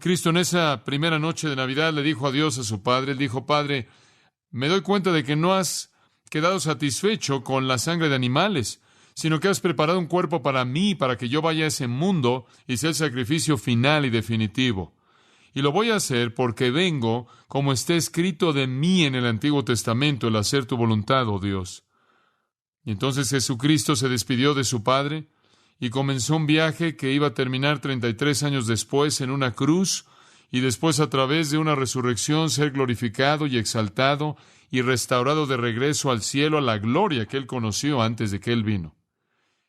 Cristo en esa primera noche de Navidad le dijo adiós a su Padre. Él dijo: Padre, me doy cuenta de que no has quedado satisfecho con la sangre de animales, sino que has preparado un cuerpo para mí, para que yo vaya a ese mundo y sea el sacrificio final y definitivo. Y lo voy a hacer porque vengo, como está escrito de mí en el Antiguo Testamento, el hacer tu voluntad, oh Dios. Y entonces Jesucristo se despidió de su Padre y comenzó un viaje que iba a terminar 33 años después en una cruz, y después, a través de una resurrección, ser glorificado y exaltado y restaurado de regreso al cielo, a la gloria que Él conoció antes de que Él vino.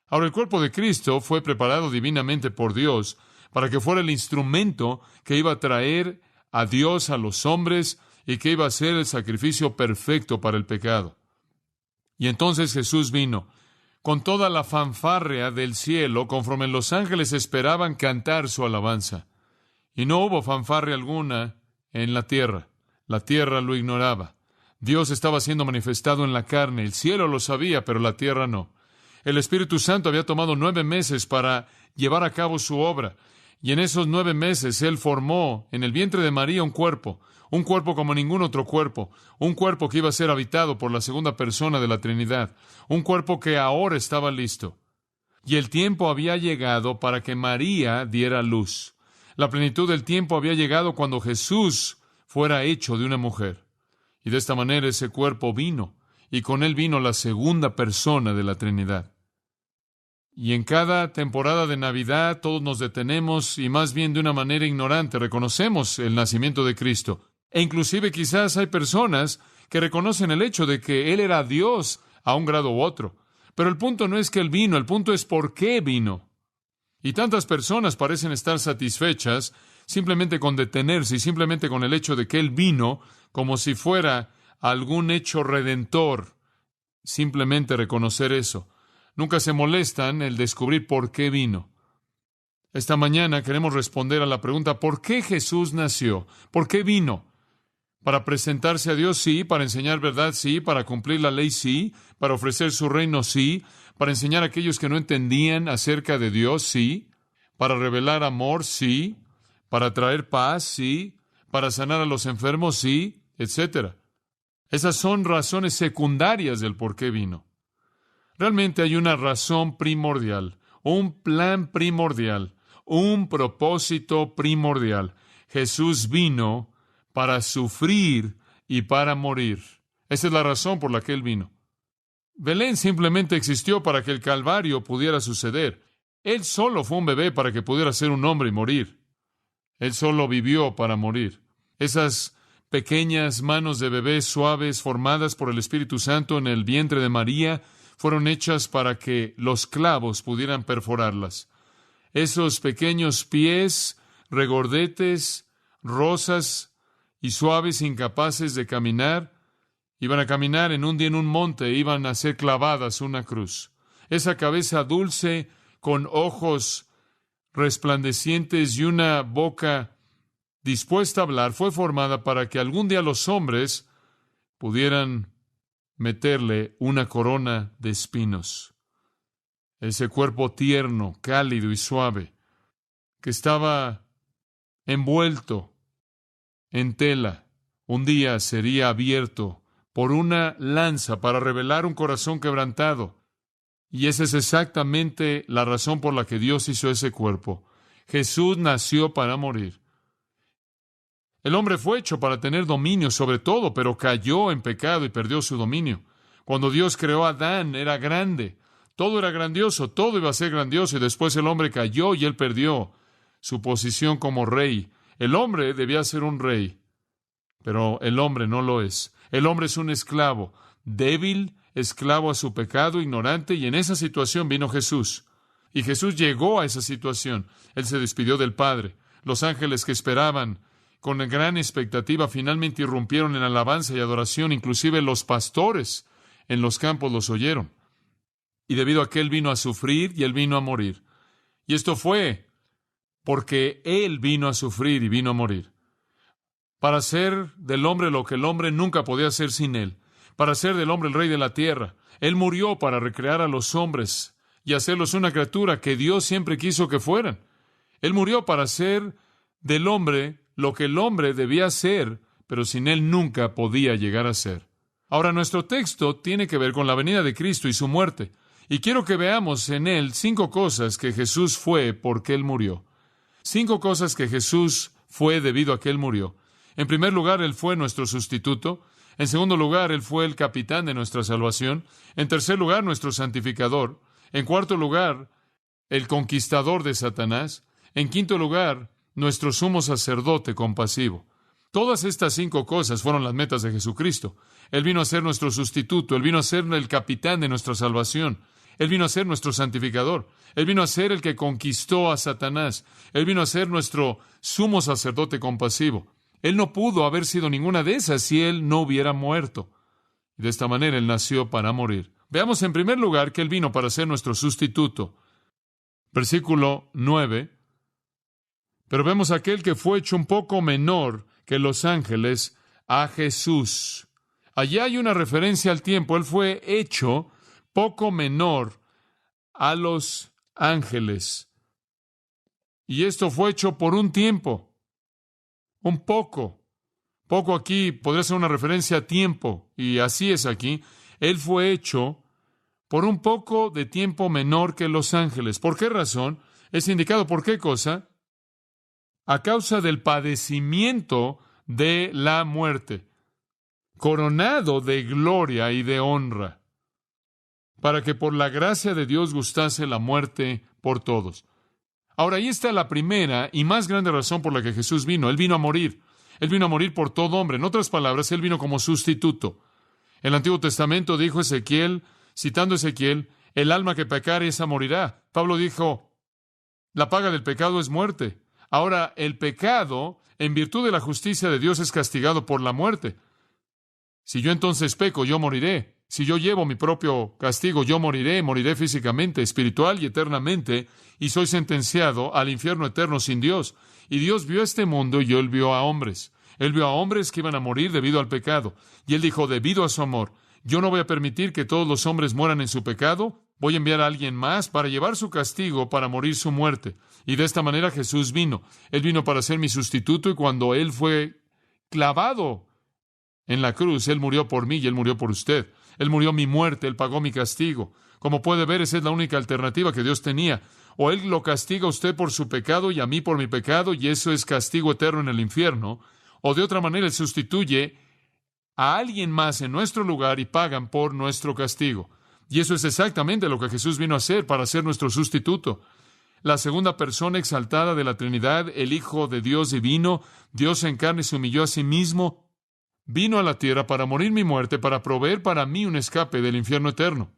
Ahora, el cuerpo de Cristo fue preparado divinamente por Dios para que fuera el instrumento que iba a traer a Dios a los hombres y que iba a ser el sacrificio perfecto para el pecado. Y entonces Jesús vino con toda la fanfarria del cielo, conforme los ángeles esperaban cantar su alabanza. Y no hubo fanfarria alguna en la tierra. La tierra lo ignoraba. Dios estaba siendo manifestado en la carne. El cielo lo sabía, pero la tierra no. El Espíritu Santo había tomado 9 meses para llevar a cabo su obra. Y en esos 9 meses Él formó en el vientre de María un cuerpo como ningún otro cuerpo, un cuerpo que iba a ser habitado por la segunda persona de la Trinidad, un cuerpo que ahora estaba listo. Y el tiempo había llegado para que María diera luz. La plenitud del tiempo había llegado cuando Jesús fuera hecho de una mujer. Y de esta manera ese cuerpo vino, y con él vino la segunda persona de la Trinidad. Y en cada temporada de Navidad todos nos detenemos y más bien de una manera ignorante reconocemos el nacimiento de Cristo. E inclusive quizás hay personas que reconocen el hecho de que Él era Dios a un grado u otro. Pero el punto no es que Él vino, el punto es por qué vino. Y tantas personas parecen estar satisfechas simplemente con detenerse y simplemente con el hecho de que Él vino como si fuera algún hecho redentor. Simplemente reconocer eso. Nunca se molestan el descubrir por qué vino. Esta mañana queremos responder a la pregunta: ¿por qué Jesús nació? ¿Por qué vino? ¿Para presentarse a Dios? Sí. ¿Para enseñar verdad? Sí. ¿Para cumplir la ley? Sí. ¿Para ofrecer su reino? Sí. ¿Para enseñar a aquellos que no entendían acerca de Dios? Sí. ¿Para revelar amor? Sí. ¿Para traer paz? Sí. ¿Para sanar a los enfermos? Sí. Etcétera. Esas son razones secundarias del por qué vino. Realmente hay una razón primordial, un plan primordial, un propósito primordial. Jesús vino para sufrir y para morir. Esa es la razón por la que Él vino. Belén simplemente existió para que el Calvario pudiera suceder. Él solo fue un bebé para que pudiera ser un hombre y morir. Él solo vivió para morir. Esas pequeñas manos de bebé suaves formadas por el Espíritu Santo en el vientre de María fueron hechas para que los clavos pudieran perforarlas. Esos pequeños pies regordetes, rosas y suaves, incapaces de caminar, iban a caminar en un monte, iban a ser clavadas una cruz. Esa cabeza dulce, con ojos resplandecientes y una boca dispuesta a hablar, fue formada para que algún día los hombres pudieran meterle una corona de espinos. Ese cuerpo tierno, cálido y suave, que estaba envuelto en tela, un día sería abierto por una lanza para revelar un corazón quebrantado. Y esa es exactamente la razón por la que Dios hizo ese cuerpo. Jesús nació para morir. El hombre fue hecho para tener dominio sobre todo, pero cayó en pecado y perdió su dominio. Cuando Dios creó a Adán, era grande. Todo era grandioso, todo iba a ser grandioso, y después el hombre cayó y él perdió su posición como rey. El hombre debía ser un rey, pero el hombre no lo es. El hombre es un esclavo, débil, esclavo a su pecado, ignorante, y en esa situación vino Jesús. Y Jesús llegó a esa situación. Él se despidió del Padre. Los ángeles que esperaban con gran expectativa finalmente irrumpieron en alabanza y adoración. Inclusive los pastores en los campos los oyeron. Y debido a que Él vino a sufrir y Él vino a morir. Y esto fue porque Él vino a sufrir y vino a morir. Para hacer del hombre lo que el hombre nunca podía hacer sin Él. Para hacer del hombre el rey de la tierra. Él murió para recrear a los hombres y hacerlos una criatura que Dios siempre quiso que fueran. Él murió para hacer del hombre lo que el hombre debía ser, pero sin él nunca podía llegar a ser. Ahora, nuestro texto tiene que ver con la venida de Cristo y su muerte. Y quiero que veamos en él 5 cosas que Jesús fue porque él murió. 5 cosas que Jesús fue debido a que él murió. En primer lugar, él fue nuestro sustituto. En segundo lugar, él fue el capitán de nuestra salvación. En tercer lugar, nuestro santificador. En cuarto lugar, el conquistador de Satanás. En quinto lugar, nuestro sumo sacerdote compasivo. Todas estas 5 cosas fueron las metas de Jesucristo. Él vino a ser nuestro sustituto. Él vino a ser el capitán de nuestra salvación. Él vino a ser nuestro santificador. Él vino a ser el que conquistó a Satanás. Él vino a ser nuestro sumo sacerdote compasivo. Él no pudo haber sido ninguna de esas si él no hubiera muerto. Y de esta manera él nació para morir. Veamos en primer lugar que él vino para ser nuestro sustituto. Versículo 9. Pero vemos aquel que fue hecho un poco menor que los ángeles, a Jesús. Allí hay una referencia al tiempo. Él fue hecho poco menor a los ángeles. Y esto fue hecho por un tiempo. Un poco. Poco aquí podría ser una referencia a tiempo. Y así es aquí. Él fue hecho por un poco de tiempo menor que los ángeles. ¿Por qué razón? Es indicado por qué cosa. A causa del padecimiento de la muerte, coronado de gloria y de honra, para que por la gracia de Dios gustase la muerte por todos. Ahora, ahí está la primera y más grande razón por la que Jesús vino. Él vino a morir. Él vino a morir por todo hombre. En otras palabras, Él vino como sustituto. El Antiguo Testamento dijo Ezequiel, citando Ezequiel, el alma que pecare, esa morirá. Pablo dijo, la paga del pecado es muerte. Ahora, el pecado, en virtud de la justicia de Dios, es castigado por la muerte. Si yo entonces peco, yo moriré. Si yo llevo mi propio castigo, yo moriré físicamente, espiritual y eternamente, y soy sentenciado al infierno eterno sin Dios. Y Dios vio este mundo y Él vio a hombres. Él vio a hombres que iban a morir debido al pecado. Y Él dijo, debido a su amor, yo no voy a permitir que todos los hombres mueran en su pecado. Voy a enviar a alguien más para llevar su castigo, para morir su muerte. Y de esta manera Jesús vino. Él vino para ser mi sustituto, y cuando Él fue clavado en la cruz, Él murió por mí y Él murió por usted. Él murió mi muerte, Él pagó mi castigo. Como puede ver, esa es la única alternativa que Dios tenía. O Él lo castiga a usted por su pecado y a mí por mi pecado, y eso es castigo eterno en el infierno. O de otra manera, Él sustituye a alguien más en nuestro lugar y pagan por nuestro castigo. Y eso es exactamente lo que Jesús vino a hacer para ser nuestro sustituto. La segunda persona exaltada de la Trinidad, el Hijo de Dios divino, Dios en carne, se humilló a sí mismo, vino a la tierra para morir mi muerte, para proveer para mí un escape del infierno eterno.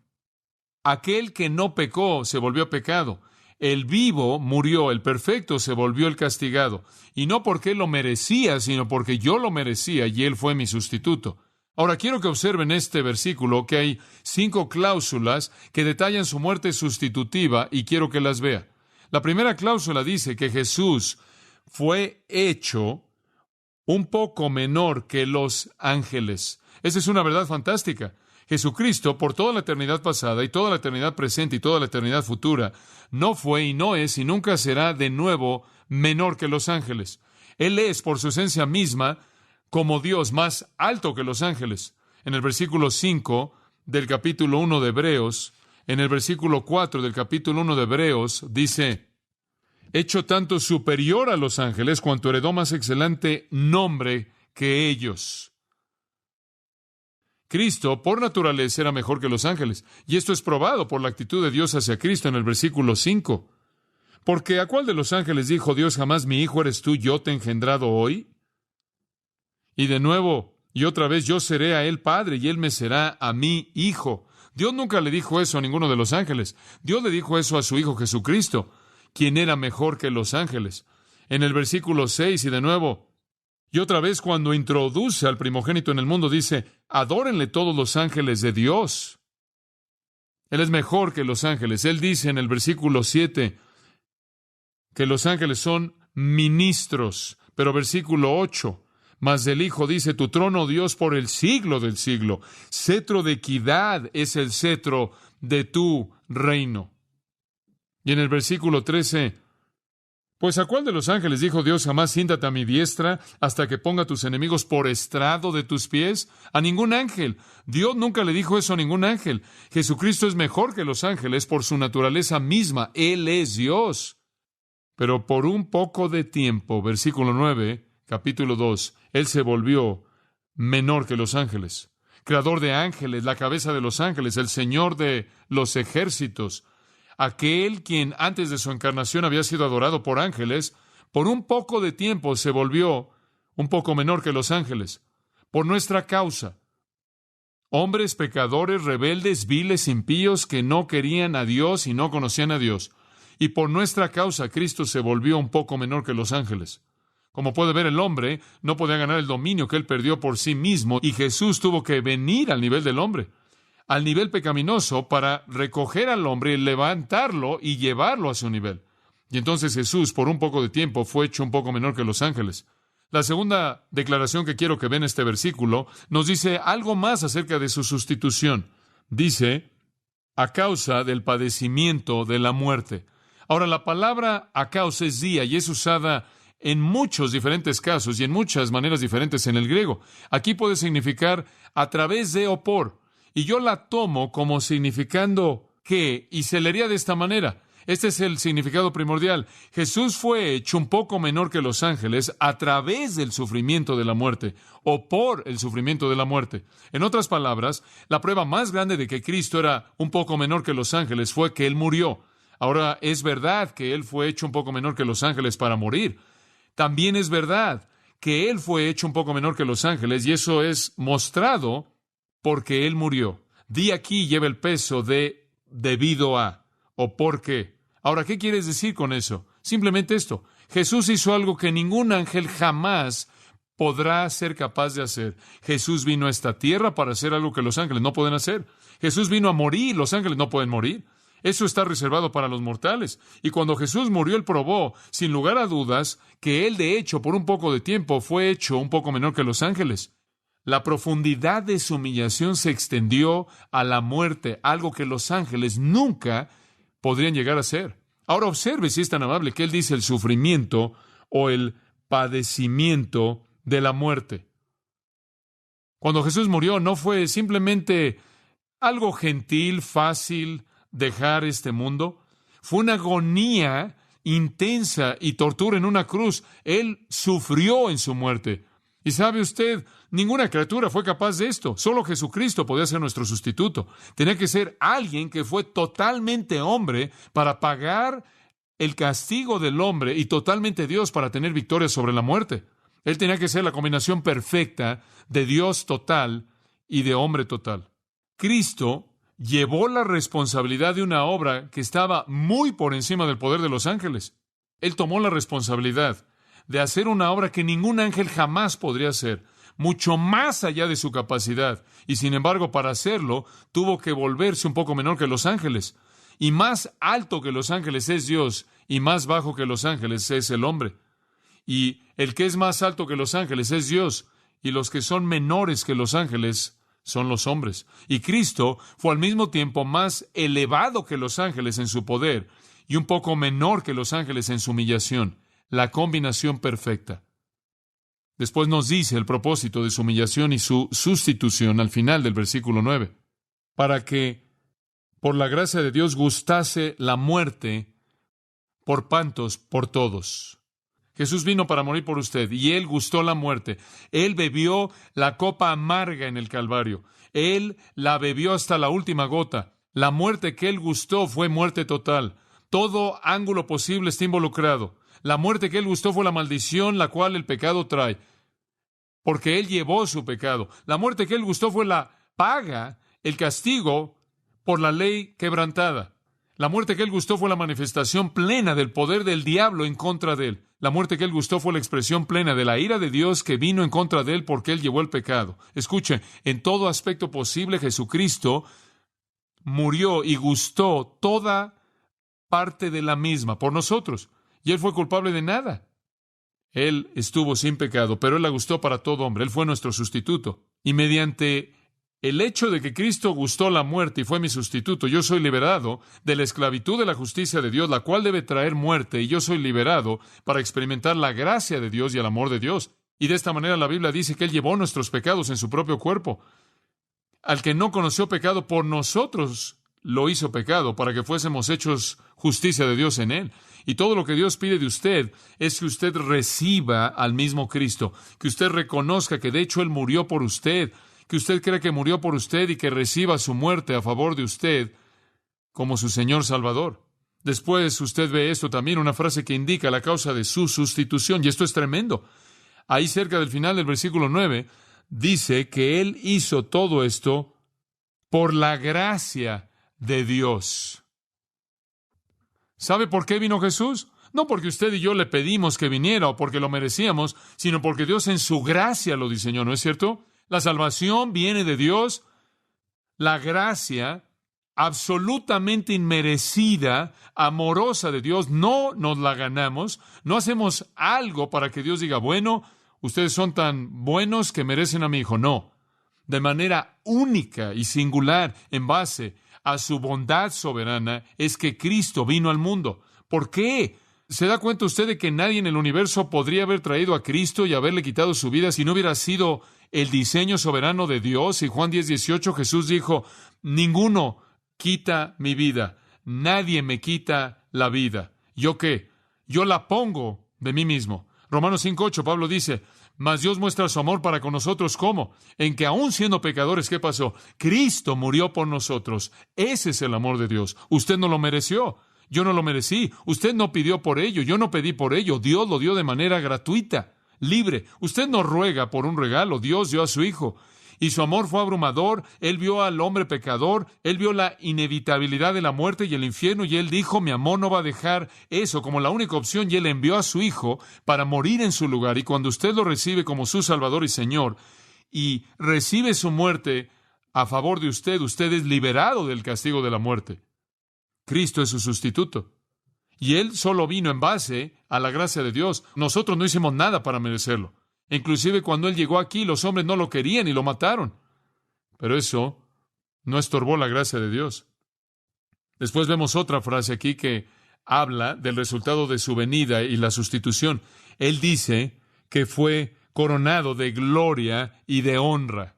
Aquel que no pecó se volvió pecado. El vivo murió, el perfecto se volvió el castigado. Y no porque él lo merecía, sino porque yo lo merecía y él fue mi sustituto. Ahora, quiero que observen este versículo, que hay 5 cláusulas que detallan su muerte sustitutiva, y quiero que las vea. La primera cláusula dice que Jesús fue hecho un poco menor que los ángeles. Esa es una verdad fantástica. Jesucristo, por toda la eternidad pasada y toda la eternidad presente y toda la eternidad futura, no fue y no es y nunca será de nuevo menor que los ángeles. Él es, por su esencia misma, como Dios, más alto que los ángeles. En el versículo 5 del capítulo 1 de Hebreos, en el versículo 4 del capítulo 1 de Hebreos, dice, hecho tanto superior a los ángeles cuanto heredó más excelente nombre que ellos. Cristo, por naturaleza, era mejor que los ángeles. Y esto es probado por la actitud de Dios hacia Cristo en el versículo 5. Porque ¿a cuál de los ángeles dijo Dios jamás, mi hijo eres tú, yo te he engendrado hoy? Y de nuevo, y otra vez, yo seré a él padre, y él me será a mí hijo. Dios nunca le dijo eso a ninguno de los ángeles. Dios le dijo eso a su Hijo Jesucristo, quien era mejor que los ángeles. En el versículo 6, y de nuevo, y otra vez cuando introduce al primogénito en el mundo, dice, adórenle todos los ángeles de Dios. Él es mejor que los ángeles. Él dice en el versículo 7 que los ángeles son ministros. Pero versículo 8, mas del Hijo dice, tu trono, oh Dios, por el siglo del siglo. Cetro de equidad es el cetro de tu reino. Y en el versículo 13, Pues ¿a cuál de los ángeles dijo Dios jamás siéntate a mi diestra hasta que ponga a tus enemigos por estrado de tus pies? A ningún ángel. Dios nunca le dijo eso a ningún ángel. Jesucristo es mejor que los ángeles por su naturaleza misma. Él es Dios. Pero por un poco de tiempo, versículo 9, capítulo 2, Él se volvió menor que los ángeles. Creador de ángeles, la cabeza de los ángeles, el Señor de los ejércitos. Aquel quien antes de su encarnación había sido adorado por ángeles, por un poco de tiempo se volvió un poco menor que los ángeles, por nuestra causa. Hombres pecadores, rebeldes, viles, impíos, que no querían a Dios y no conocían a Dios. Y por nuestra causa Cristo se volvió un poco menor que los ángeles. Como puede ver, el hombre no podía ganar el dominio que él perdió por sí mismo, y Jesús tuvo que venir al nivel del hombre, al nivel pecaminoso, para recoger al hombre, levantarlo y llevarlo a su nivel. Y entonces Jesús, por un poco de tiempo, fue hecho un poco menor que los ángeles. La segunda declaración que quiero que vean en este versículo nos dice algo más acerca de su sustitución. Dice, a causa del padecimiento de la muerte. Ahora, la palabra a causa es día y es usada en muchos diferentes casos y en muchas maneras diferentes en el griego. Aquí puede significar a través de o por. Y yo la tomo como significando que, y se leería de esta manera. Este es el significado primordial. Jesús fue hecho un poco menor que los ángeles a través del sufrimiento de la muerte, o por el sufrimiento de la muerte. En otras palabras, la prueba más grande de que Cristo era un poco menor que los ángeles fue que Él murió. Ahora, es verdad que Él fue hecho un poco menor que los ángeles para morir. También es verdad que Él fue hecho un poco menor que los ángeles, y eso es mostrado porque Él murió. Di aquí lleva el peso de debido a o por qué. Ahora, ¿qué quieres decir con eso? Simplemente esto. Jesús hizo algo que ningún ángel jamás podrá ser capaz de hacer. Jesús vino a esta tierra para hacer algo que los ángeles no pueden hacer. Jesús vino a morir, los ángeles no pueden morir. Eso está reservado para los mortales. Y cuando Jesús murió, Él probó, sin lugar a dudas, que Él, de hecho, por un poco de tiempo, fue hecho un poco menor que los ángeles. La profundidad de su humillación se extendió a la muerte, algo que los ángeles nunca podrían llegar a ser. Ahora observe, si es tan amable, que Él dice el sufrimiento o el padecimiento de la muerte. Cuando Jesús murió, no fue simplemente algo gentil, fácil, dejar este mundo. Fue una agonía intensa y tortura en una cruz. Él sufrió en su muerte. Y sabe usted, ninguna criatura fue capaz de esto. Solo Jesucristo podía ser nuestro sustituto. Tenía que ser alguien que fue totalmente hombre para pagar el castigo del hombre y totalmente Dios para tener victoria sobre la muerte. Él tenía que ser la combinación perfecta de Dios total y de hombre total. Cristo llevó la responsabilidad de una obra que estaba muy por encima del poder de los ángeles. Él tomó la responsabilidad de hacer una obra que ningún ángel jamás podría hacer, mucho más allá de su capacidad, y sin embargo, para hacerlo, tuvo que volverse un poco menor que los ángeles. Y más alto que los ángeles es Dios, y más bajo que los ángeles es el hombre. Y el que es más alto que los ángeles es Dios, y los que son menores que los ángeles son los hombres. Y Cristo fue al mismo tiempo más elevado que los ángeles en su poder, y un poco menor que los ángeles en su humillación. La combinación perfecta. Después nos dice el propósito de su humillación y su sustitución al final del versículo 9. Para que, por la gracia de Dios, gustase la muerte por pantos por todos. Jesús vino para morir por usted y Él gustó la muerte. Él bebió la copa amarga en el Calvario. Él la bebió hasta la última gota. La muerte que Él gustó fue muerte total. Todo ángulo posible está involucrado. La muerte que Él gustó fue la maldición, la cual el pecado trae, porque Él llevó su pecado. La muerte que Él gustó fue la paga, el castigo por la ley quebrantada. La muerte que Él gustó fue la manifestación plena del poder del diablo en contra de Él. La muerte que Él gustó fue la expresión plena de la ira de Dios que vino en contra de Él porque Él llevó el pecado. Escuchen, en todo aspecto posible Jesucristo murió y gustó toda parte de la misma por nosotros. Y Él fue culpable de nada. Él estuvo sin pecado, pero Él la gustó para todo hombre. Él fue nuestro sustituto. Y mediante el hecho de que Cristo gustó la muerte y fue mi sustituto, yo soy liberado de la esclavitud de la justicia de Dios, la cual debe traer muerte, y yo soy liberado para experimentar la gracia de Dios y el amor de Dios. Y de esta manera la Biblia dice que Él llevó nuestros pecados en su propio cuerpo. Al que no conoció pecado, por nosotros lo hizo pecado, para que fuésemos hechos justicia de Dios en Él. Y todo lo que Dios pide de usted es que usted reciba al mismo Cristo, que usted reconozca que de hecho Él murió por usted, que usted cree que murió por usted y que reciba su muerte a favor de usted como su Señor Salvador. Después usted ve esto también, una frase que indica la causa de su sustitución, y esto es tremendo. Ahí cerca del final del versículo 9, dice que Él hizo todo esto por la gracia de Dios. ¿Sabe por qué vino Jesús? No porque usted y yo le pedimos que viniera o porque lo merecíamos, sino porque Dios en su gracia lo diseñó, ¿no es cierto? La salvación viene de Dios, la gracia absolutamente inmerecida, amorosa de Dios, no nos la ganamos, no hacemos algo para que Dios diga, bueno, ustedes son tan buenos que merecen a mi hijo. No, de manera única y singular, en base a su bondad soberana, es que Cristo vino al mundo. ¿Por qué? ¿Se da cuenta usted de que nadie en el universo podría haber traído a Cristo y haberle quitado su vida si no hubiera sido el diseño soberano de Dios? Y Juan 10:18, Jesús dijo, ninguno quita mi vida, nadie me quita la vida. ¿Yo qué? Yo la pongo de mí mismo. Romanos 5:8, Pablo dice, mas Dios muestra su amor para con nosotros, ¿cómo? En que aún siendo pecadores, ¿qué pasó? Cristo murió por nosotros. Ese es el amor de Dios. Usted no lo mereció. Yo no lo merecí. Usted no pidió por ello. Yo no pedí por ello. Dios lo dio de manera gratuita, libre. Usted no ruega por un regalo. Dios dio a su Hijo. Y su amor fue abrumador. Él vio al hombre pecador. Él vio la inevitabilidad de la muerte y el infierno. Y Él dijo, mi amor no va a dejar eso como la única opción. Y Él envió a su Hijo para morir en su lugar. Y cuando usted lo recibe como su Salvador y Señor y recibe su muerte a favor de usted, usted es liberado del castigo de la muerte. Cristo es su sustituto. Y Él solo vino en base a la gracia de Dios. Nosotros no hicimos nada para merecerlo. Inclusive cuando Él llegó aquí, los hombres no lo querían y lo mataron. Pero eso no estorbó la gracia de Dios. Después vemos otra frase aquí que habla del resultado de su venida y la sustitución. Él dice que fue coronado de gloria y de honra.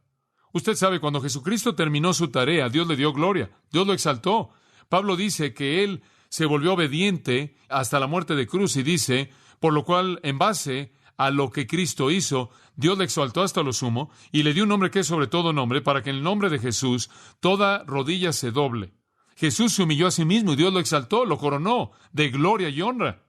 Usted sabe, cuando Jesucristo terminó su tarea, Dios le dio gloria, Dios lo exaltó. Pablo dice que Él se volvió obediente hasta la muerte de cruz y dice, por lo cual, en base a lo que Cristo hizo, Dios le exaltó hasta lo sumo y le dio un nombre que es sobre todo nombre, para que en el nombre de Jesús toda rodilla se doble. Jesús se humilló a sí mismo y Dios lo exaltó, lo coronó de gloria y honra.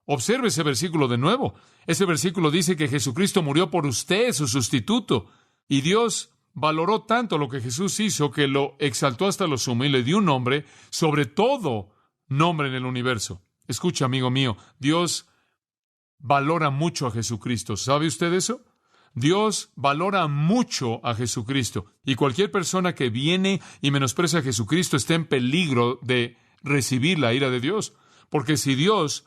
Observe ese versículo de nuevo. Ese versículo dice que Jesucristo murió por usted, su sustituto, y Dios valoró tanto lo que Jesús hizo que lo exaltó hasta lo sumo y le dio un nombre sobre todo nombre en el universo. Escucha, amigo mío, Dios valora mucho a Jesucristo. ¿Sabe usted eso? Dios valora mucho a Jesucristo. Y cualquier persona que viene y menosprecia a Jesucristo está en peligro de recibir la ira de Dios. Porque si Dios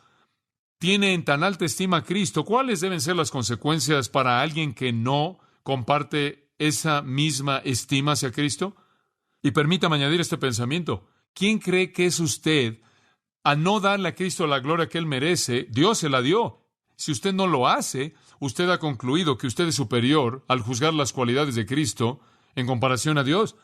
tiene en tan alta estima a Cristo, ¿cuáles deben ser las consecuencias para alguien que no comparte esa misma estima hacia Cristo? Y permítame añadir este pensamiento. ¿Quién cree que es usted a no darle a Cristo la gloria que Él merece? Dios se la dio. Si usted no lo hace, usted ha concluido que usted es superior al juzgar las cualidades de Cristo en comparación a Dios.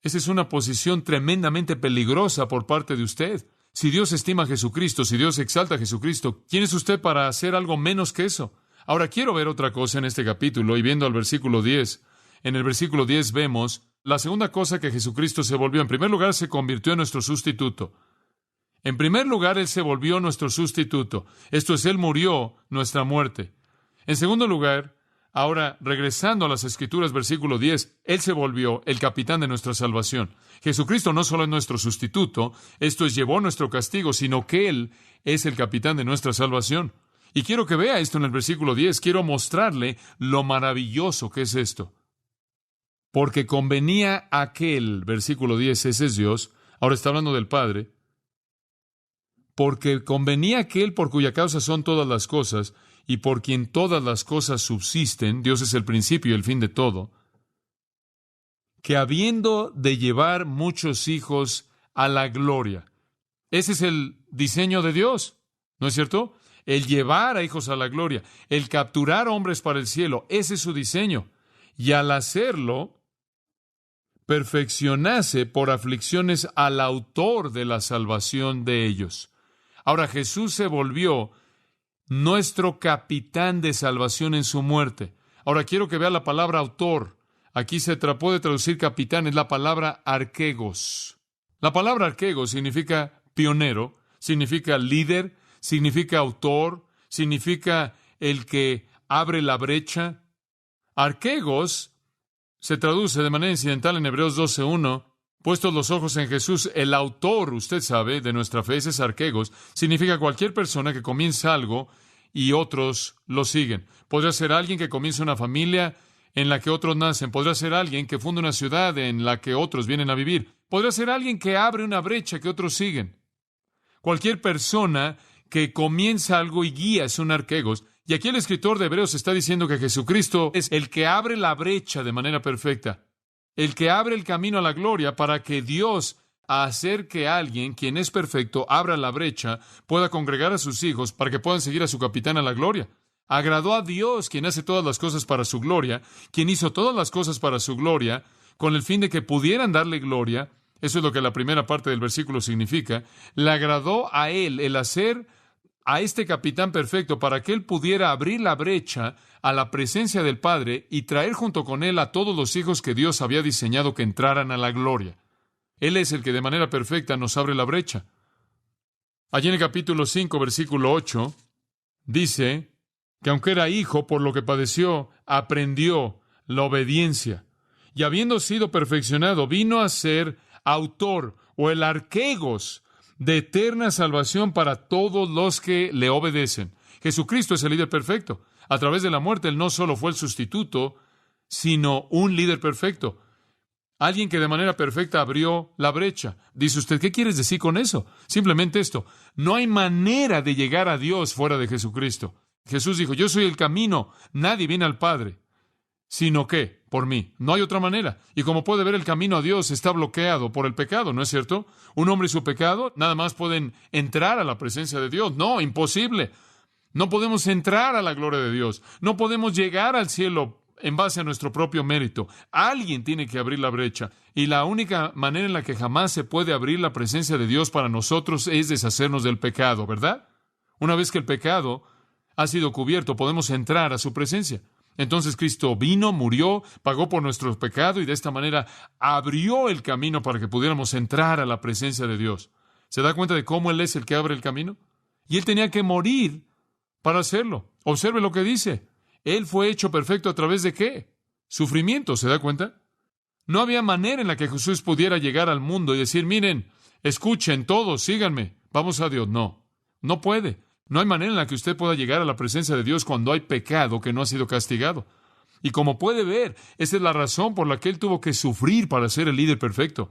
Esa es una posición tremendamente peligrosa por parte de usted. Si Dios estima a Jesucristo, si Dios exalta a Jesucristo, ¿quién es usted para hacer algo menos que eso? Ahora, quiero ver otra cosa en este capítulo, y viendo al versículo 10. En el versículo 10 vemos la segunda cosa que Jesucristo se volvió. En primer lugar, se convirtió en nuestro sustituto. En primer lugar, Él se volvió nuestro sustituto. Esto es, Él murió nuestra muerte. En segundo lugar, ahora regresando a las Escrituras, versículo 10, Él se volvió el capitán de nuestra salvación. Jesucristo no solo es nuestro sustituto, esto es, llevó nuestro castigo, sino que Él es el capitán de nuestra salvación. Y quiero que vea esto en el versículo 10. Quiero mostrarle lo maravilloso que es esto. Porque convenía aquel, versículo 10, ese es Dios, ahora está hablando del Padre, porque convenía aquel por cuya causa son todas las cosas, y por quien todas las cosas subsisten, Dios es el principio y el fin de todo, que habiendo de llevar muchos hijos a la gloria. Ese es el diseño de Dios, ¿no es cierto? El llevar a hijos a la gloria, el capturar hombres para el cielo, ese es su diseño. Y al hacerlo, perfeccionase por aflicciones al autor de la salvación de ellos. Ahora Jesús se volvió nuestro capitán de salvación en su muerte. Ahora quiero que vea la palabra autor. Aquí se puede traducir capitán, es la palabra arquegos. La palabra arquegos significa pionero, significa líder, significa autor, significa el que abre la brecha. Arquegos se traduce de manera incidental en Hebreos 12:1. Puestos los ojos en Jesús, el autor, usted sabe, de nuestra fe, ese es arquegos, significa cualquier persona que comienza algo y otros lo siguen. Podría ser alguien que comienza una familia en la que otros nacen. Podría ser alguien que funda una ciudad en la que otros vienen a vivir. Podría ser alguien que abre una brecha que otros siguen. Cualquier persona que comienza algo y guía es un arquegos. Y aquí el escritor de Hebreos está diciendo que Jesucristo es el que abre la brecha de manera perfecta. El que abre el camino a la gloria para que Dios, a hacer que alguien, quien es perfecto, abra la brecha, pueda congregar a sus hijos para que puedan seguir a su capitán a la gloria. Agradó a Dios, quien hace todas las cosas para su gloria, quien hizo todas las cosas para su gloria, con el fin de que pudieran darle gloria. Eso es lo que la primera parte del versículo significa. Le agradó a Él el hacer a este capitán perfecto para que Él pudiera abrir la brecha a la presencia del Padre y traer junto con Él a todos los hijos que Dios había diseñado que entraran a la gloria. Él es el que de manera perfecta nos abre la brecha. Allí en el capítulo 5, versículo 8, dice que aunque era hijo, por lo que padeció, aprendió la obediencia. Y habiendo sido perfeccionado, vino a ser autor o el arquegos de eterna salvación para todos los que le obedecen. Jesucristo es el líder perfecto. A través de la muerte, Él no solo fue el sustituto, sino un líder perfecto. Alguien que de manera perfecta abrió la brecha. Dice usted, ¿qué quieres decir con eso? Simplemente esto. No hay manera de llegar a Dios fuera de Jesucristo. Jesús dijo, yo soy el camino. Nadie viene al Padre, sino que por mí. No hay otra manera. Y como puede ver, el camino a Dios está bloqueado por el pecado, ¿no es cierto? Un hombre y su pecado nada más pueden entrar a la presencia de Dios. No, imposible. No podemos entrar a la gloria de Dios. No podemos llegar al cielo en base a nuestro propio mérito. Alguien tiene que abrir la brecha. Y la única manera en la que jamás se puede abrir la presencia de Dios para nosotros es deshacernos del pecado, ¿verdad? Una vez que el pecado ha sido cubierto, podemos entrar a su presencia. Entonces Cristo vino, murió, pagó por nuestro pecado y de esta manera abrió el camino para que pudiéramos entrar a la presencia de Dios. ¿Se da cuenta de cómo Él es el que abre el camino? Y Él tenía que morir para hacerlo. Observe lo que dice. Él fue hecho perfecto ¿a través de qué? Sufrimiento, ¿se da cuenta? No había manera en la que Jesús pudiera llegar al mundo y decir, miren, escuchen todos, síganme, vamos a Dios. No, no puede. No hay manera en la que usted pueda llegar a la presencia de Dios cuando hay pecado que no ha sido castigado. Y como puede ver, esa es la razón por la que Él tuvo que sufrir para ser el líder perfecto.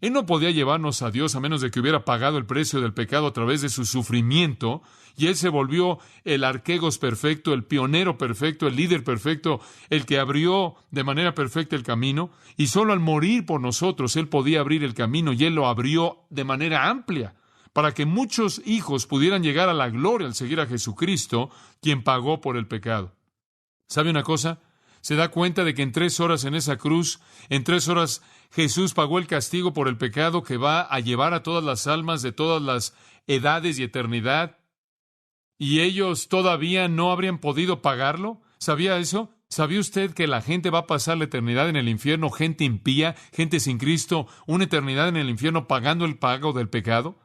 Él no podía llevarnos a Dios a menos de que hubiera pagado el precio del pecado a través de su sufrimiento, y Él se volvió el arquegos perfecto, el pionero perfecto, el líder perfecto, el que abrió de manera perfecta el camino, y solo al morir por nosotros Él podía abrir el camino, y Él lo abrió de manera amplia, para que muchos hijos pudieran llegar a la gloria al seguir a Jesucristo, quien pagó por el pecado. ¿Sabe una cosa? ¿Se da cuenta de que en 3 horas en esa cruz, en 3 horas Jesús pagó el castigo por el pecado que va a llevar a todas las almas de todas las edades y eternidad? ¿Y ellos todavía no habrían podido pagarlo? ¿Sabía eso? ¿Sabía usted que la gente va a pasar la eternidad en el infierno, gente impía, gente sin Cristo, una eternidad en el infierno pagando el pago del pecado?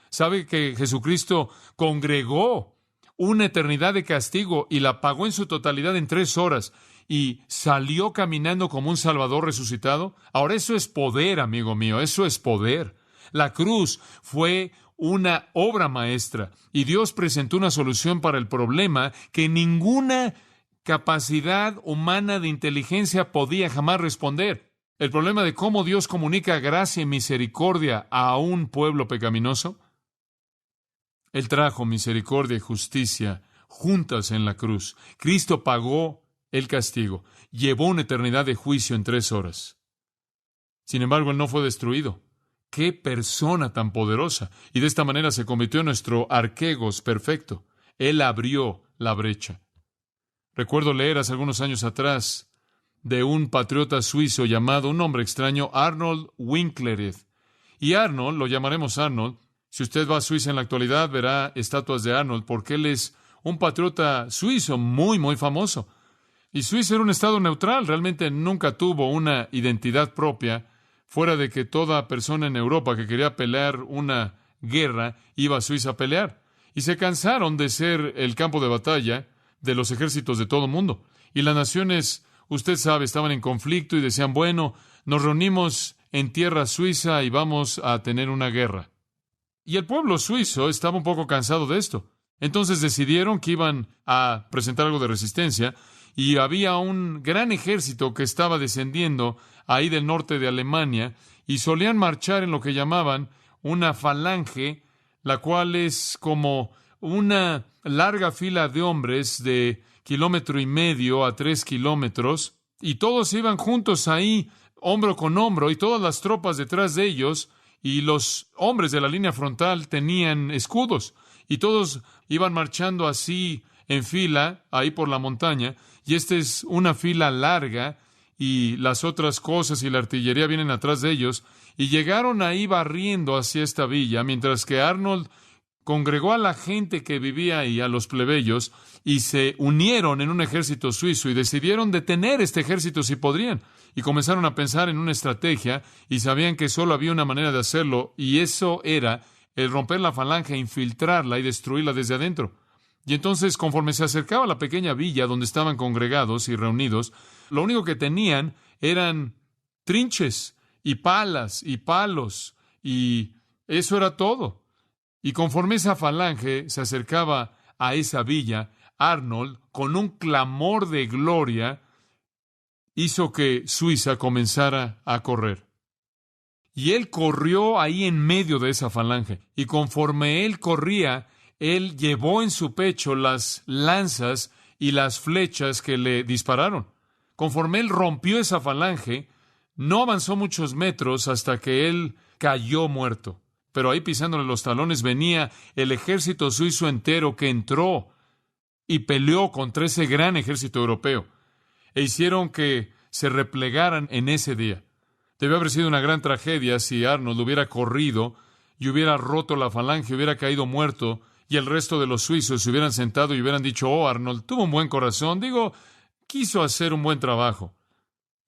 ¿Sabe que Jesucristo congregó una eternidad de castigo y la pagó en su totalidad en 3 horas? Y salió caminando como un Salvador resucitado. Ahora eso es poder, amigo mío, eso es poder. La cruz fue una obra maestra y Dios presentó una solución para el problema que ninguna capacidad humana de inteligencia podía jamás responder. El problema de cómo Dios comunica gracia y misericordia a un pueblo pecaminoso. Él trajo misericordia y justicia juntas en la cruz. Cristo pagó el castigo, llevó una eternidad de juicio en 3 horas. Sin embargo, él no fue destruido. ¡Qué persona tan poderosa! Y de esta manera se convirtió en nuestro arquegos perfecto. Él abrió la brecha. Recuerdo leer hace algunos años atrás de un patriota suizo llamado, un nombre extraño, Arnold Winklerud. Y Arnold, lo llamaremos Arnold. Si usted va a Suiza en la actualidad, verá estatuas de Arnold, porque él es un patriota suizo muy, muy famoso. Y Suiza era un estado neutral, realmente nunca tuvo una identidad propia, fuera de que toda persona en Europa que quería pelear una guerra iba a Suiza a pelear. Y se cansaron de ser el campo de batalla de los ejércitos de todo el mundo. Y las naciones, usted sabe, estaban en conflicto y decían, bueno, nos reunimos en tierra suiza y vamos a tener una guerra. Y el pueblo suizo estaba un poco cansado de esto. Entonces decidieron que iban a presentar algo de resistencia y había un gran ejército que estaba descendiendo ahí del norte de Alemania y solían marchar en lo que llamaban una falange, la cual es como una larga fila de hombres de 1,5 kilómetros a 3 kilómetros y todos iban juntos ahí, hombro con hombro, y todas las tropas detrás de ellos, y los hombres de la línea frontal tenían escudos, y todos iban marchando así en fila, ahí por la montaña, y esta es una fila larga, y las otras cosas y la artillería vienen atrás de ellos, y llegaron ahí barriendo hacia esta villa, mientras que Arnold congregó a la gente que vivía ahí, a los plebeyos, y se unieron en un ejército suizo, y decidieron detener este ejército si podrían, y comenzaron a pensar en una estrategia, y sabían que solo había una manera de hacerlo, y eso era el romper la falange, infiltrarla y destruirla desde adentro. Y entonces, conforme se acercaba a la pequeña villa donde estaban congregados y reunidos, lo único que tenían eran trinches y palas y palos, y eso era todo. Y conforme esa falange se acercaba a esa villa, Arnold, con un clamor de gloria, hizo que Suiza comenzara a correr. Y él corrió ahí en medio de esa falange. Y conforme él corría, él llevó en su pecho las lanzas y las flechas que le dispararon. Conforme él rompió esa falange, no avanzó muchos metros hasta que él cayó muerto. Pero ahí pisándole los talones venía el ejército suizo entero que entró y peleó contra ese gran ejército europeo. E hicieron que se replegaran en ese día. Debió haber sido una gran tragedia si Arnold hubiera corrido y hubiera roto la falange, hubiera caído muerto, y el resto de los suizos se hubieran sentado y hubieran dicho, oh, Arnold tuvo un buen corazón, quiso hacer un buen trabajo.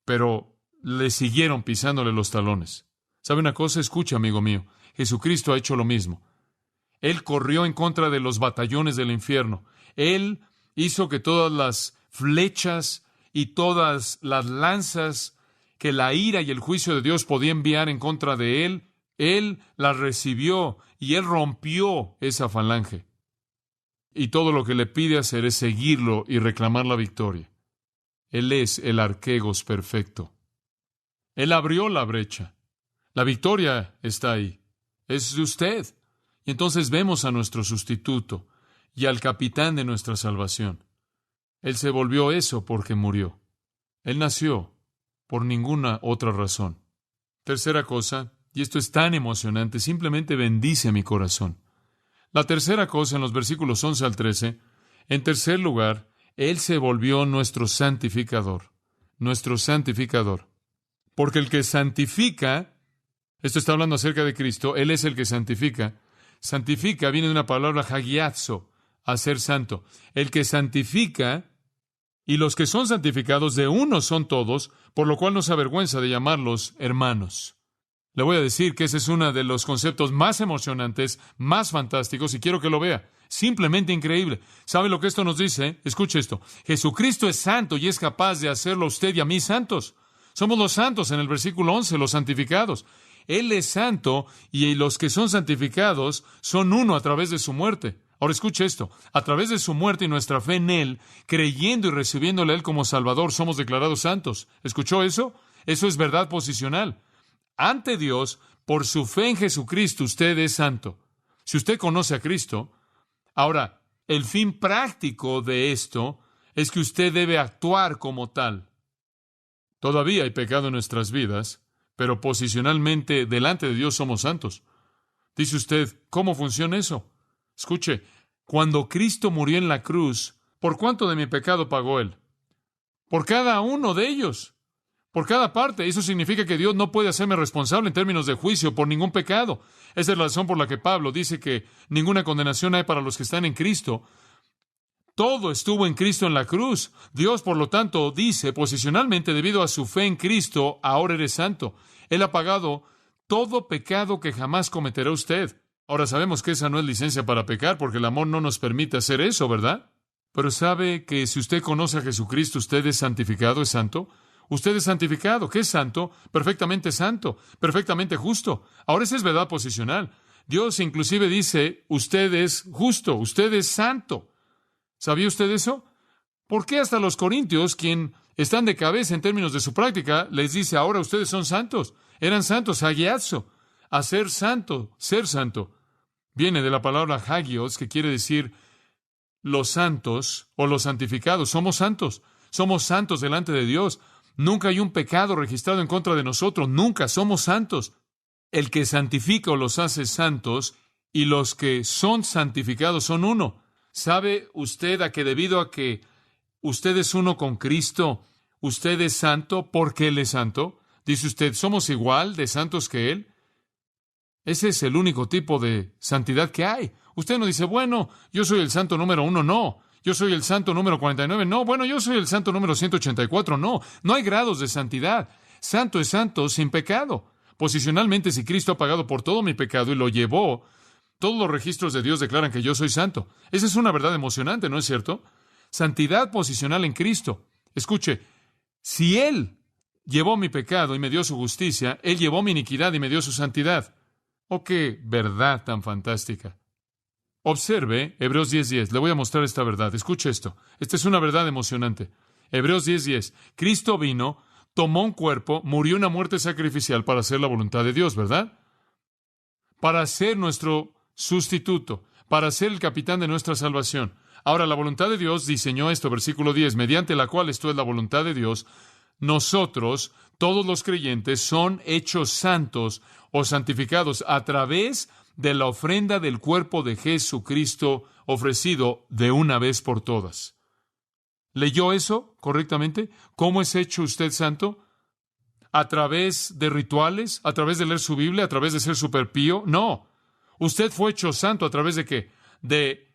Pero le siguieron pisándole los talones. ¿Sabe una cosa? Escucha, amigo mío. Jesucristo ha hecho lo mismo. Él corrió en contra de los batallones del infierno. Él hizo que todas las flechas y todas las lanzas que la ira y el juicio de Dios podía enviar en contra de él las recibió y él rompió esa falange. Y todo lo que le pide hacer es seguirlo y reclamar la victoria. Él es el arquegos perfecto. Él abrió la brecha. La victoria está ahí. Es de usted. Y entonces vemos a nuestro sustituto y al capitán de nuestra salvación. Él se volvió eso porque murió. Él nació por ninguna otra razón. Tercera cosa, y esto es tan emocionante, simplemente bendice mi corazón. La tercera cosa en los versículos 11 al 13, en tercer lugar, Él se volvió nuestro santificador. Nuestro santificador. Porque el que santifica, esto está hablando acerca de Cristo, Él es el que santifica. Santifica viene de una palabra hagiazo, hacer santo. El que santifica, y los que son santificados de uno son todos, por lo cual no se avergüenza de llamarlos hermanos. Le voy a decir que ese es uno de los conceptos más emocionantes, más fantásticos, y quiero que lo vea. Simplemente increíble. ¿Sabe lo que esto nos dice? Escuche esto. Jesucristo es santo y es capaz de hacerlo a usted y a mí santos. Somos los santos en el versículo 11, los santificados. Él es santo y los que son santificados son uno a través de su muerte. Ahora escuche esto. A través de su muerte y nuestra fe en Él, creyendo y recibiéndole a Él como Salvador, somos declarados santos. ¿Escuchó eso? Eso es verdad posicional. Ante Dios, por su fe en Jesucristo, usted es santo. Si usted conoce a Cristo, ahora, el fin práctico de esto es que usted debe actuar como tal. Todavía hay pecado en nuestras vidas, pero posicionalmente delante de Dios somos santos. Dice usted, ¿cómo funciona eso? Escuche, cuando Cristo murió en la cruz, ¿por cuánto de mi pecado pagó Él? Por cada uno de ellos. Por cada parte. Eso significa que Dios no puede hacerme responsable en términos de juicio por ningún pecado. Esa es la razón por la que Pablo dice que ninguna condenación hay para los que están en Cristo. Todo estuvo en Cristo en la cruz. Dios, por lo tanto, dice posicionalmente, debido a su fe en Cristo, ahora eres santo. Él ha pagado todo pecado que jamás cometerá usted. Ahora sabemos que esa no es licencia para pecar, porque el amor no nos permite hacer eso, ¿verdad? Pero sabe que si usted conoce a Jesucristo, usted es santificado, es santo. Usted es santificado. ¿Qué es santo? Perfectamente justo. Ahora esa es verdad posicional. Dios inclusive dice, usted es justo, usted es santo. ¿Sabía usted eso? ¿Por qué hasta los corintios, quien están de cabeza en términos de su práctica, les dice, ahora ustedes son santos? Eran santos, hagiazo, a ser santo, ser santo. Viene de la palabra hagios, que quiere decir los santos o los santificados. Somos santos delante de Dios. Nunca hay un pecado registrado en contra de nosotros, nunca somos santos. El que santifica o los hace santos, y los que son santificados son uno. ¿Sabe usted a que debido a que usted es uno con Cristo, usted es santo porque Él es santo? Dice usted, ¿somos igual de santos que Él? Ese es el único tipo de santidad que hay. Usted no dice, bueno, yo soy el santo número 1, no. Yo soy el santo número 49, no. Bueno, yo soy el santo número 184, no. No hay grados de santidad. Santo es santo sin pecado. Posicionalmente, si Cristo ha pagado por todo mi pecado y lo llevó, todos los registros de Dios declaran que yo soy santo. Esa es una verdad emocionante, ¿no es cierto? Santidad posicional en Cristo. Escuche, si Él llevó mi pecado y me dio su justicia, Él llevó mi iniquidad y me dio su santidad. ¡Oh, qué verdad tan fantástica! Observe Hebreos 10:10. Le voy a mostrar esta verdad. Escuche esto. Esta es una verdad emocionante. Hebreos 10:10. Cristo vino, tomó un cuerpo, murió una muerte sacrificial para hacer la voluntad de Dios, ¿verdad? Para ser nuestro sustituto, para ser el capitán de nuestra salvación. Ahora, la voluntad de Dios diseñó esto, versículo 10, mediante la cual, esto es la voluntad de Dios, nosotros, todos los creyentes, son hechos santos o santificados a través de la ofrenda del cuerpo de Jesucristo ofrecido de una vez por todas. ¿Leyó eso correctamente? ¿Cómo es hecho usted santo? ¿A través de rituales? ¿A través de leer su Biblia? ¿A través de ser superpío? No. Usted fue hecho santo ¿a través de qué? De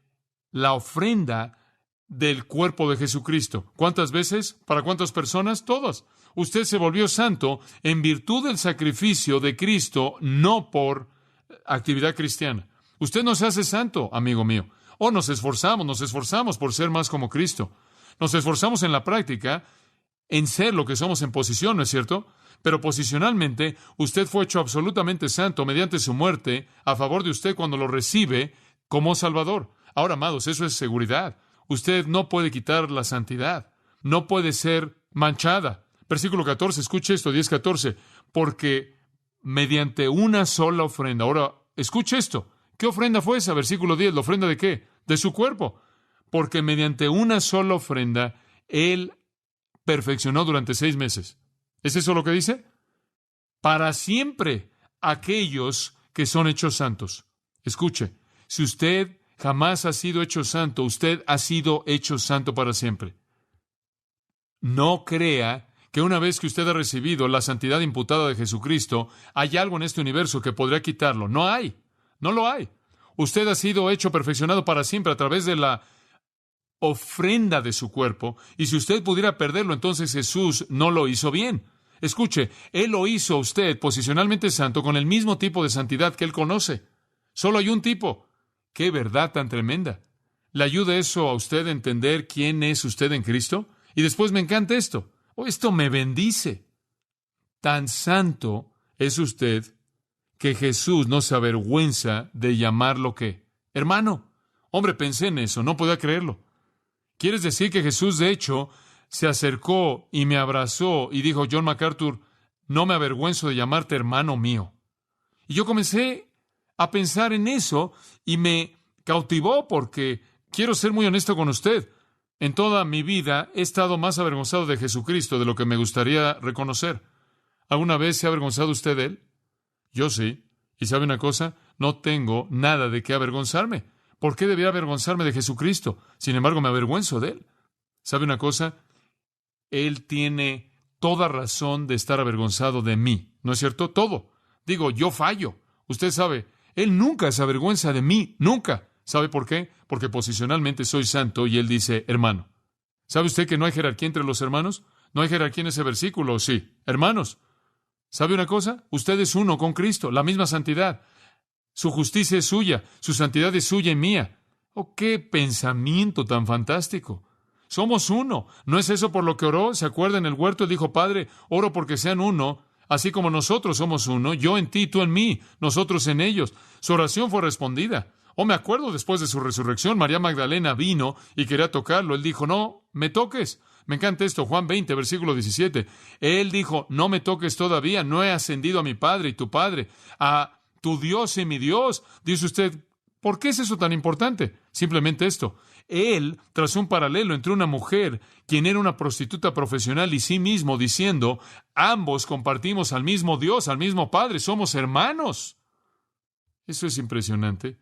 la ofrenda del cuerpo de Jesucristo. ¿Cuántas veces? ¿Para cuántas personas? Todas. Usted se volvió santo en virtud del sacrificio de Cristo, no por actividad cristiana. Usted no se hace santo, amigo mío. Nos esforzamos por ser más como Cristo. Nos esforzamos en la práctica en ser lo que somos en posición, ¿no es cierto? Pero posicionalmente, usted fue hecho absolutamente santo mediante su muerte a favor de usted cuando lo recibe como Salvador. Ahora, amados, eso es seguridad. Usted no puede quitar la santidad. No puede ser manchada. Versículo 14, escuche esto, 10:14. Porque mediante una sola ofrenda. Ahora, escuche esto. ¿Qué ofrenda fue esa? Versículo 10, ¿la ofrenda de qué? De su cuerpo. Porque mediante una sola ofrenda, Él perfeccionó durante 6 meses. ¿Es eso lo que dice? Para siempre aquellos que son hechos santos. Escuche, si usted jamás ha sido hecho santo, usted ha sido hecho santo para siempre. No crea que una vez que usted ha recibido la santidad imputada de Jesucristo, hay algo en este universo que podría quitarlo. No hay. No lo hay. Usted ha sido hecho perfeccionado para siempre a través de la ofrenda de su cuerpo, y si usted pudiera perderlo, entonces Jesús no lo hizo bien. Escuche, Él lo hizo a usted posicionalmente santo con el mismo tipo de santidad que Él conoce. Solo hay un tipo. ¡Qué verdad tan tremenda! ¿Le ayuda eso a usted a entender quién es usted en Cristo? Y después me encanta esto. Esto me bendice. Tan santo es usted que Jesús no se avergüenza de llamarlo ¿qué? Hermano. Hombre, pensé en eso, no podía creerlo. ¿Quieres decir que Jesús, de hecho, se acercó y me abrazó y dijo, John MacArthur, no me avergüenzo de llamarte hermano mío? Y yo comencé a pensar en eso y me cautivó porque quiero ser muy honesto con usted. En toda mi vida he estado más avergonzado de Jesucristo de lo que me gustaría reconocer. ¿Alguna vez se ha avergonzado usted de él? Yo sí. ¿Y sabe una cosa? No tengo nada de qué avergonzarme. ¿Por qué debería avergonzarme de Jesucristo? Sin embargo, me avergüenzo de él. ¿Sabe una cosa? Él tiene toda razón de estar avergonzado de mí. ¿No es cierto? Todo. Digo, yo fallo. Usted sabe, Él nunca se avergüenza de mí. Nunca. ¿Sabe por qué? Porque posicionalmente soy santo y Él dice, hermano. ¿Sabe usted que no hay jerarquía entre los hermanos? No hay jerarquía en ese versículo, sí. Hermanos, ¿sabe una cosa? Usted es uno con Cristo, la misma santidad. Su justicia es suya, su santidad es suya y mía. ¡Oh, qué pensamiento tan fantástico! Somos uno. ¿No es eso por lo que oró? ¿Se acuerda en el huerto? Él dijo, Padre, oro porque sean uno, así como nosotros somos uno, yo en ti, tú en mí, nosotros en ellos. Su oración fue respondida. Oh, me acuerdo después de su resurrección, María Magdalena vino y quería tocarlo. Él dijo, no, me toques. Me encanta esto, Juan 20, versículo 17. Él dijo, no me toques todavía, no he ascendido a mi Padre y tu Padre, a tu Dios y mi Dios. Dice usted, ¿por qué es eso tan importante? Simplemente esto. Él trazó un paralelo entre una mujer, quien era una prostituta profesional, y sí mismo, diciendo, ambos compartimos al mismo Dios, al mismo Padre, somos hermanos. Eso es impresionante.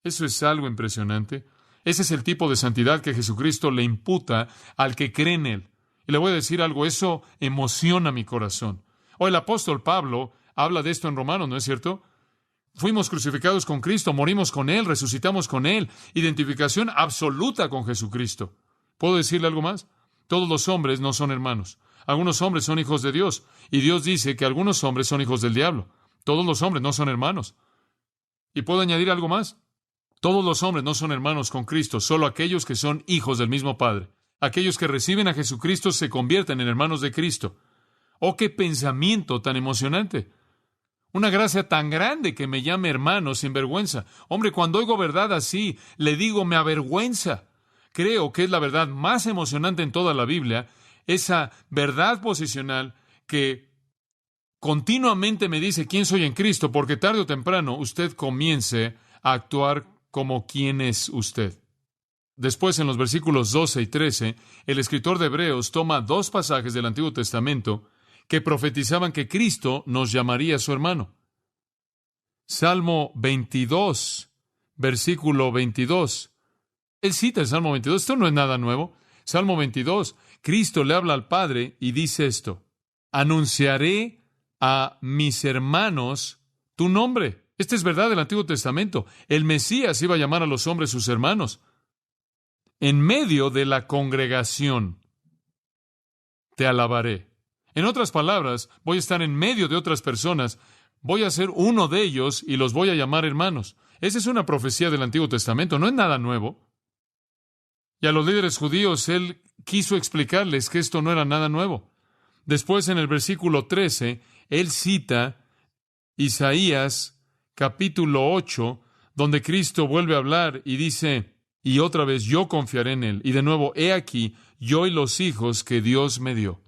Eso es algo impresionante. Ese es el tipo de santidad que Jesucristo le imputa al que cree en Él. Y le voy a decir algo, eso emociona mi corazón. El apóstol Pablo habla de esto en Romanos, ¿no es cierto? Fuimos crucificados con Cristo, morimos con Él, resucitamos con Él. Identificación absoluta con Jesucristo. ¿Puedo decirle algo más? Todos los hombres no son hermanos. Algunos hombres son hijos de Dios. Y Dios dice que algunos hombres son hijos del diablo. Todos los hombres no son hermanos. ¿Y puedo añadir algo más? Todos los hombres no son hermanos con Cristo, solo aquellos que son hijos del mismo Padre. Aquellos que reciben a Jesucristo se convierten en hermanos de Cristo. ¡Oh, qué pensamiento tan emocionante! Una gracia tan grande que me llame hermano sin vergüenza. Hombre, cuando oigo verdad así, le digo, me avergüenza. Creo que es la verdad más emocionante en toda la Biblia, esa verdad posicional que continuamente me dice quién soy en Cristo, porque tarde o temprano usted comience a actuar como quién es usted. Después, en los versículos 12 y 13, el escritor de Hebreos toma dos pasajes del Antiguo Testamento que profetizaban que Cristo nos llamaría su hermano. Salmo 22, versículo 22. Él cita el Salmo 22. Esto no es nada nuevo. Salmo 22. Cristo le habla al Padre y dice esto: anunciaré a mis hermanos tu nombre. Esta es verdad del Antiguo Testamento. El Mesías iba a llamar a los hombres sus hermanos. En medio de la congregación te alabaré. En otras palabras, voy a estar en medio de otras personas, voy a ser uno de ellos y los voy a llamar hermanos. Esa es una profecía del Antiguo Testamento, no es nada nuevo. Y a los líderes judíos él quiso explicarles que esto no era nada nuevo. Después, en el versículo 13, él cita Isaías capítulo 8, donde Cristo vuelve a hablar y dice, y otra vez, yo confiaré en Él. Y de nuevo, he aquí, yo y los hijos que Dios me dio.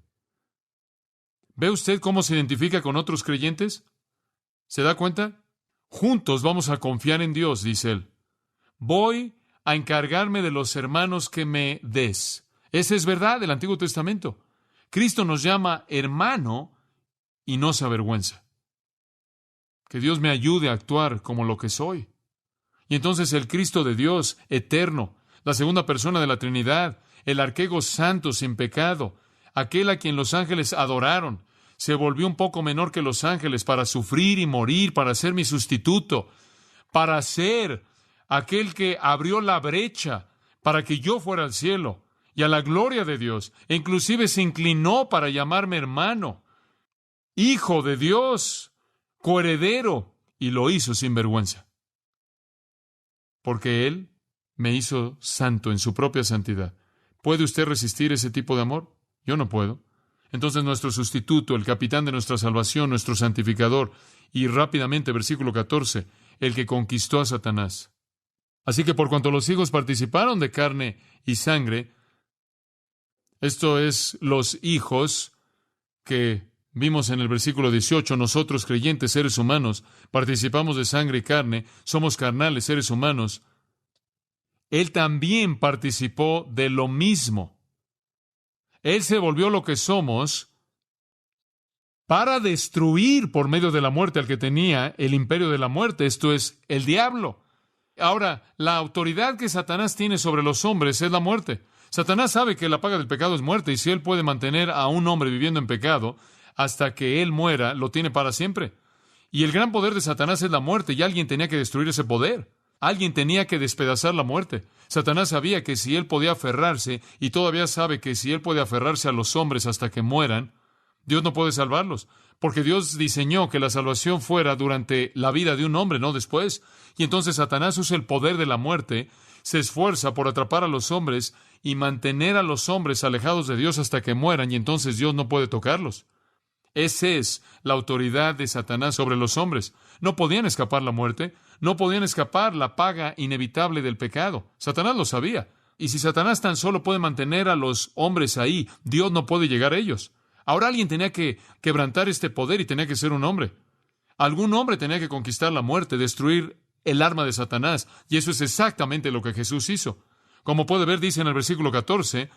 ¿Ve usted cómo se identifica con otros creyentes? ¿Se da cuenta? Juntos vamos a confiar en Dios, dice Él. Voy a encargarme de los hermanos que me des. Esa es verdad del Antiguo Testamento. Cristo nos llama hermano y no se avergüenza. Que Dios me ayude a actuar como lo que soy. Y entonces el Cristo de Dios, eterno, la segunda persona de la Trinidad, el arquego santo sin pecado, aquel a quien los ángeles adoraron, se volvió un poco menor que los ángeles para sufrir y morir, para ser mi sustituto, para ser aquel que abrió la brecha para que yo fuera al cielo y a la gloria de Dios, e inclusive se inclinó para llamarme hermano, hijo de Dios, coheredero, y lo hizo sin vergüenza. Porque Él me hizo santo en su propia santidad. ¿Puede usted resistir ese tipo de amor? Yo no puedo. Entonces nuestro sustituto, el capitán de nuestra salvación, nuestro santificador, y rápidamente, versículo 14, el que conquistó a Satanás. Así que por cuanto los hijos participaron de carne y sangre, esto es los hijos que vimos en el versículo 18, nosotros creyentes, seres humanos, participamos de sangre y carne, somos carnales, seres humanos. Él también participó de lo mismo. Él se volvió lo que somos para destruir por medio de la muerte al que tenía el imperio de la muerte, esto es, el diablo. Ahora, la autoridad que Satanás tiene sobre los hombres es la muerte. Satanás sabe que la paga del pecado es muerte, y si él puede mantener a un hombre viviendo en pecado hasta que él muera, lo tiene para siempre. Y el gran poder de Satanás es la muerte, y alguien tenía que destruir ese poder. Alguien tenía que despedazar la muerte. Satanás sabía que si él podía aferrarse, y todavía sabe que si él puede aferrarse a los hombres hasta que mueran, Dios no puede salvarlos, porque Dios diseñó que la salvación fuera durante la vida de un hombre, no después. Y entonces Satanás usa el poder de la muerte, se esfuerza por atrapar a los hombres y mantener a los hombres alejados de Dios hasta que mueran, y entonces Dios no puede tocarlos. Esa es la autoridad de Satanás sobre los hombres. No podían escapar la muerte, no podían escapar la paga inevitable del pecado. Satanás lo sabía. Y si Satanás tan solo puede mantener a los hombres ahí, Dios no puede llegar a ellos. Ahora alguien tenía que quebrantar este poder y tenía que ser un hombre. Algún hombre tenía que conquistar la muerte, destruir el arma de Satanás. Y eso es exactamente lo que Jesús hizo. Como puede ver, dice en el versículo 14,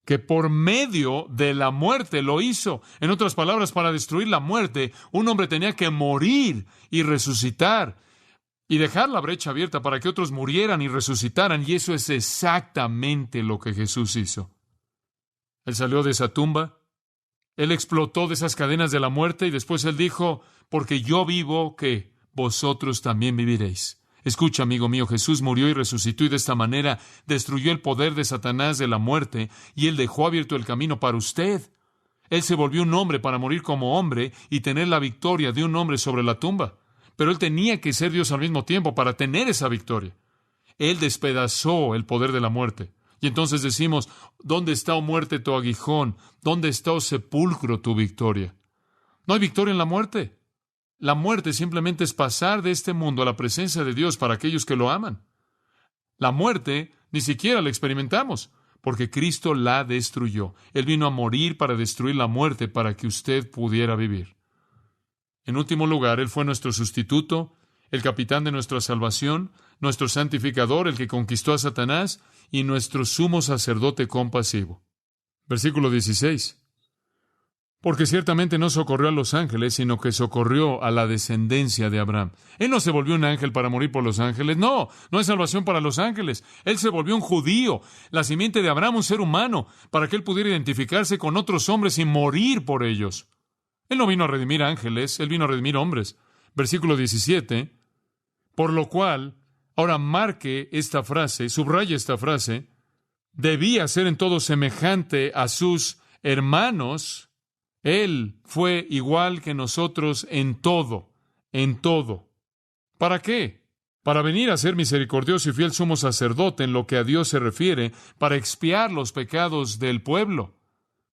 que por medio de la muerte lo hizo. En otras palabras, para destruir la muerte, un hombre tenía que morir y resucitar y dejar la brecha abierta para que otros murieran y resucitaran. Y eso es exactamente lo que Jesús hizo. Él salió de esa tumba, él explotó de esas cadenas de la muerte y después él dijo, porque yo vivo, que vosotros también viviréis. Escucha, amigo mío, Jesús murió y resucitó y de esta manera destruyó el poder de Satanás de la muerte y él dejó abierto el camino para usted. Él se volvió un hombre para morir como hombre y tener la victoria de un hombre sobre la tumba. Pero él tenía que ser Dios al mismo tiempo para tener esa victoria. Él despedazó el poder de la muerte. Y entonces decimos, ¿dónde está, oh muerte, tu aguijón? ¿Dónde está, oh sepulcro, tu victoria? No hay victoria en la muerte. La muerte simplemente es pasar de este mundo a la presencia de Dios para aquellos que lo aman. La muerte ni siquiera la experimentamos, porque Cristo la destruyó. Él vino a morir para destruir la muerte para que usted pudiera vivir. En último lugar, Él fue nuestro sustituto, el capitán de nuestra salvación, nuestro santificador, el que conquistó a Satanás, y nuestro sumo sacerdote compasivo. Versículo 16. Porque ciertamente no socorrió a los ángeles, sino que socorrió a la descendencia de Abraham. Él no se volvió un ángel para morir por los ángeles. No, no hay salvación para los ángeles. Él se volvió un judío, la simiente de Abraham, un ser humano, para que él pudiera identificarse con otros hombres y morir por ellos. Él no vino a redimir ángeles, él vino a redimir hombres. Versículo 17. Por lo cual, ahora marque esta frase, subraye esta frase, debía ser en todo semejante a sus hermanos. Él fue igual que nosotros en todo, en todo. ¿Para qué? Para venir a ser misericordioso y fiel sumo sacerdote en lo que a Dios se refiere, para expiar los pecados del pueblo.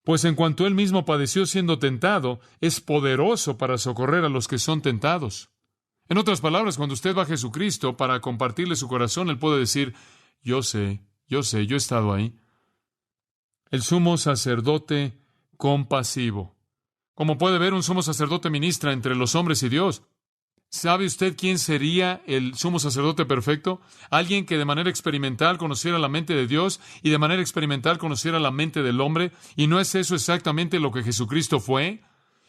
Pues en cuanto Él mismo padeció siendo tentado, es poderoso para socorrer a los que son tentados. En otras palabras, cuando usted va a Jesucristo para compartirle su corazón, Él puede decir, yo sé, yo he estado ahí. El sumo sacerdote compasivo. Como puede ver, un sumo sacerdote ministra entre los hombres y Dios. ¿Sabe usted quién sería el sumo sacerdote perfecto? Alguien que de manera experimental conociera la mente de Dios y de manera experimental conociera la mente del hombre. ¿Y no es eso exactamente lo que Jesucristo fue?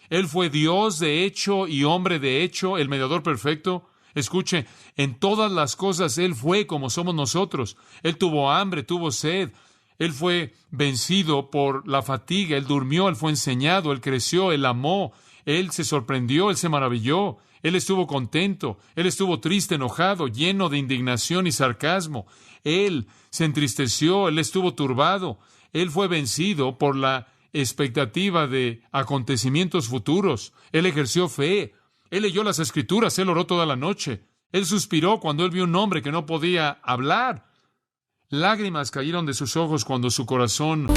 Él fue Dios de hecho y hombre de hecho, el mediador perfecto. Escuche, en todas las cosas Él fue como somos nosotros. Él tuvo hambre, tuvo sed. Él fue vencido por la fatiga, Él durmió, Él fue enseñado, Él creció, Él amó, Él se sorprendió, Él se maravilló, Él estuvo contento, Él estuvo triste, enojado, lleno de indignación y sarcasmo. Él se entristeció, Él estuvo turbado, Él fue vencido por la expectativa de acontecimientos futuros. Él ejerció fe, Él leyó las Escrituras, Él oró toda la noche. Él suspiró cuando Él vio un hombre que no podía hablar. Lágrimas cayeron de sus ojos cuando su corazón